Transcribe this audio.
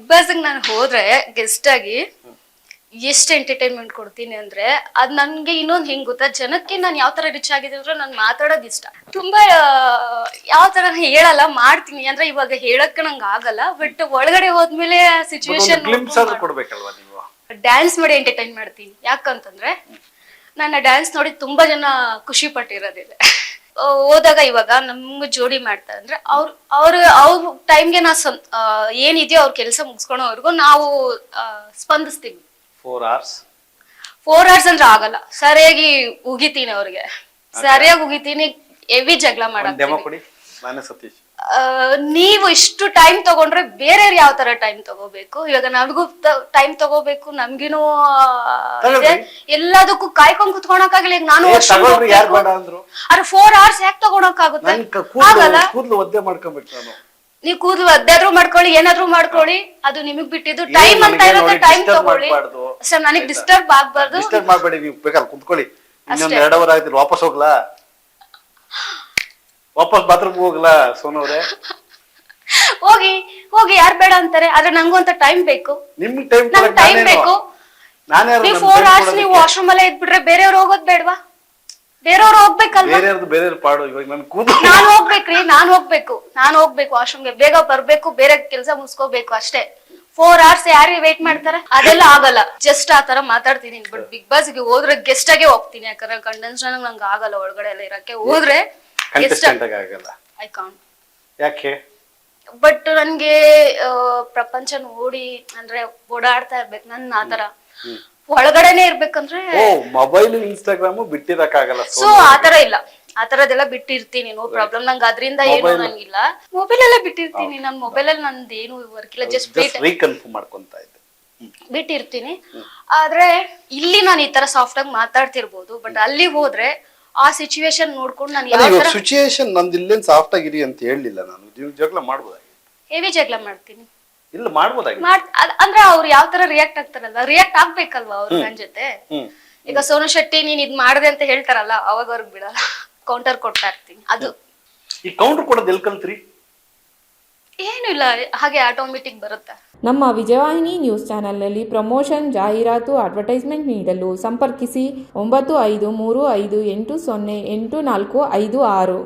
Boss ನಾನು ಹೋದ್ರೆ guest ಆಗಿ ಎಷ್ಟು ಎಂಟರ್ಟೈನ್ಮೆಂಟ್ ಕೊಡ್ತೀನಿ ಅಂದ್ರೆ ಅದ್ ನನ್ಗೆ ಇನ್ನೊಂದ್ ಹೆಂಗ್ ಗೊತ್ತಾ, ಜನಕ್ಕೆ ನಾನು ಯಾವ ತರ ರಿಚ್ ಆಗಿದ್ದೀನಿ ಅಂದ್ರೆ ನಾನು ಮಾತಾಡೋದ್ ಇಷ್ಟ. ತುಂಬಾ ಯಾವ ತರ ಹೇಳಲ್ಲ, ಮಾಡ್ತೀನಿ ಅಂದ್ರೆ ಇವಾಗ ಹೇಳಕ್ ನಂಗೆ ಆಗಲ್ಲ. ಬಟ್ ಒಳಗಡೆ ಹೋದ್ಮೇಲೆ ಸಿಚುವೇಶನ್ ಡ್ಯಾನ್ಸ್ ಮಾಡಿ ಎಂಟರ್ಟೈನ್ ಮಾಡ್ತೀನಿ. ಯಾಕಂತಂದ್ರೆ ನನ್ನ ಡ್ಯಾನ್ಸ್ ನೋಡಿ ತುಂಬಾ ಜನ ಖುಷಿ ಪಟ್ಟಿರೋದಿದೆ. ಹೋದಾಗ ಇವಾಗ ನಮ್ಗೆ ಜೋಡಿ ಮಾಡ್ತಾರೆ ಅಂದ್ರೆ ಅವ್ರ ಟೈಮ್ಗೆ ನಾ ಏನಿದೆಯೋ ಅವ್ರ ಕೆಲಸ ಮುಗಿಸ್ಕೊಳೋವರೆಗೂ ನಾವು ಸ್ಪಂದಿಸ್ತೀವಿ. 4 hours ಅಂದ್ರೆ ಆಗಲ್ಲ. ಸರಿಯಾಗಿ ಉಗಿತೀನಿ ಅವ್ರಿಗೆ, ಸರಿಯಾಗಿ ಉಗಿತೀನಿ. ಹೆವಿ ಜಗಳ ಮಾಡಕ್ಕೆ ನೀವು ಇಷ್ಟು ಟೈಮ್ ತಗೊಂಡ್ರೆ ಬೇರೆಯವ್ರು ಯಾವ ತರ ಟೈಮ್ ತಗೋಬೇಕು? ಇವಾಗ ನಮಗೂ ಟೈಮ್ ತಗೋಬೇಕು, ನಮ್ಗಿನೂ ಎಲ್ಲದಕ್ಕೂ ಕಾಯ್ಕೊಂಡ್ ಕುತ್ಕೊಳಕ್ಕಾಗಲ್ಲ. ಈಗ ನಾನು ಅರೆ 4 hours ಯಾಕೆ ತಗೊಳಕ್ ಆಗುತ್ತೆ? ಆಗಲ್ಲ. ನೀವ್ ಕೂದ್ಲು ಒದ್ದಾದ್ರೂ ಮಾಡ್ಕೊಳ್ಳಿ, ಏನಾದ್ರೂ ಮಾಡ್ಕೊಳ್ಳಿ, ಅದು ನಿಮಗ್ ಬಿಟ್ಟಿದ್ದು. ಟೈಮ್ ಅಂತ ಇರುತ್ತೆ, ಟೈಮ್ ತಗೊಳ್ಳಿ. ಸರ್ ನನಗ್ ಡಿಸ್ಟರ್ಬ್ ಆಗ್ಬಾರ್ದು. ಡಿಸ್ಟರ್ಬ್ ಮಾಡ್ಬೇಡಿ, ನೀವು ಬೇಕಾದ್ರೆ ಕುತ್ಕೊಳ್ಳಿ. ಇನ್ನೊಂದ್ 2 hour ಆಯ್ತು, ವಾಪಸ್ ಹೋಗ್ಲಾ? ವಾಪಸ್ ಬಾತ್ರೂಮ್ ಹೋಗ್ಲಾ ಸೋನವ್ರೆ? ಹೋಗಿ ಹೋಗಿ, ಯಾರು ಬೇಡ ಅಂತಾರೆ. ಆದ್ರೆ ನಂಗೂ ಅಂತ ಟೈಮ್ ಬೇಕು. ನಿಮ್ಗೆ ಟೈಮ್ ಬೇಕು. ನೀವು 4 hours ನೀವು ವಾಶ್ರೂಮ್ ಅಲ್ಲೇ ಇದ್ಬಿಟ್ರೆ ಬೇರೆಯವ್ರು ಹೋಗೋದ್ ಬೇಡವಾ? ಬೇರೆಯವ್ರು ಹೋಗ್ಬೇಕಲ್ವಾ? ಬೇರೆಯವ್ರ ಪಾಡು. ಇವಾಗ ನನ್ ಕೂದಲು ನಾನ್ ಹೋಗ್ಬೇಕ್ರಿ, ನಾನ್ ಹೋಗ್ಬೇಕು ವಾಶ್ರೂಮ್ಗೆ. ಬೇಗ ಬರ್ಬೇಕು, ಬೇರೆ ಕೆಲ್ಸ ಮುಗಿಸ್ಕೋಬೇಕು ಅಷ್ಟೇ. 4 hours ಯಾರಿಗೆ ವೇಟ್ ಮಾಡ್ತಾರೆ? ಅದೆಲ್ಲ ಆಗಲ್ಲ. ಜಸ್ಟ್ ಆ ತರ ಮಾತಾಡ್ತೀನಿ. ಬಟ್ ಬಿಗ್ ಬಾಸ್ ಗೆ ಹೋದ್ರೆ ಗೆಸ್ಟ್ ಆಗೇ ಹೋಗ್ತೀನಿ. ಯಾಕಂದ್ರೆ ಕಂಟೆಸ್ಟೆಂಟ್ ನಂಗೆ ಆಗಲ್ಲ ಒಳಗಡೆ ಎಲ್ಲ ಇರಕ್ಕೆ. ಹೋದ್ರೆ ಐ ಕಾಂಟ್. ಯಾಕೆ? ಬಟ್ ನನ್ಗೆ ಪ್ರಪಂಚ ನೋಡಿ ಅಂದ್ರೆ ಓಡಾಡ್ತಾ ಇರ್ಬೇಕು. ನನ್ ಆತರ ಒಳಗಡೆನೆ ಇರ್ಬೇಕಂದ್ರೆ ಮೊಬೈಲ್ ಇನ್ಸ್ಟಾಗ್ರಾಮ್ ಬಿಟ್ಟಿರಕ್ಕಾಗಲ್ಲ. ಸೊ ಆತರ ಇಲ್ಲ, ಆತರದೆಲ್ಲ ಬಿಟ್ಟಿರ್ತೀನಿ. No problem. ನಂಗೆ ಅದರಿಂದ ಏನು ನಂಗಿಲ್ಲ. ಮೊಬೈಲ್ ಎಲ್ಲ ಬಿಟ್ಟಿರ್ತೀನಿ. ನನ್ ಮೊಬೈಲ್ ಅಲ್ಲಿ ನಂದು ಏನು ವರ್ಕ್ ಇಲ್ಲ. ಜಸ್ಟ್ ರೀಕನ್ಫರ್ಮ್ ಮಾಡ್ಕೊಂತ ಇದ್ದೆ, ಬಿಟ್ಟಿರ್ತೀನಿ. ಆದ್ರೆ ಇಲ್ಲಿ ನಾನು ಈ ತರ ಸಾಫ್ಟ್ ಆಗಿ ಮಾತಾಡ್ತಿರ್ಬೋದು. ಬಟ್ ಅಲ್ಲಿ ಹೋದ್ರೆ ಆ ಸಿಚುವೇಶನ್ ನೋಡ್ಕೊಂಡು ನಾನು ಯಾವ ತರ ಸಿಚುವೇಶನ್ ನಂದು ಇಲ್ಲೇನ್ ಸಾಫ್ಟ್ ಆಗಿರಿ ಅಂತ ಹೇಳಿಲ್ಲ ನಾನು. ನೀವು ಜಗಳ ಮಾಡ್ಬೋದಾಗಿ, ಹೆವಿ ಜಗಳ ಮಾಡ್ತೀನಿ. ಇಲ್ಲ ಮಾಡ್ಬೋದಾಗಿ ಅಂದ್ರೆ ಅವ್ರು ಯಾವ ತರ ರಿಯಾಕ್ಟ್ ಆಗ್ತಾರಲ್ಲ, ರಿಯಾಕ್ಟ್ ಆಗ್ಬೇಕಲ್ವಾ ಅವ್ರು ನನ್ ಜೊತೆ. ಈಗ ಸೋನು ಶೆಟ್ಟಿ ನೀನ್ ಇದ್ ಮಾಡ್ದೆ ಅಂತ ಹೇಳ್ತಾರಲ್ಲ, ಅವಾಗ ಅವ್ರಿಗೆ ಬಿಡಲ್ಲ, ಕೌಂಟರ್ ಕೊಡ್ತಾ ಇರ್ತೀನಿ. ಅದು ಈ ಕೌಂಟರ್ ಕೊಡೋದು ಎಲ್ಲಿ ಕಲ್ತ್ರಿ? ಏನು ಇಲ್ಲ, ಹಾಗೆ ಆಟೋಮೆಟಿಕ್ ಬರುತ್ತೆ. ನಮ್ಮ ವಿಜಯವಾಹಿನಿ ನ್ಯೂಸ್ ಚಾನೆಲ್ನಲ್ಲಿ ಪ್ರಮೋಷನ್, ಜಾಹೀರಾತು, ಅಡ್ವರ್ಟೈಸ್ಮೆಂಟ್ ನೀಡಲು ಸಂಪರ್ಕಿಸಿ 9535808456.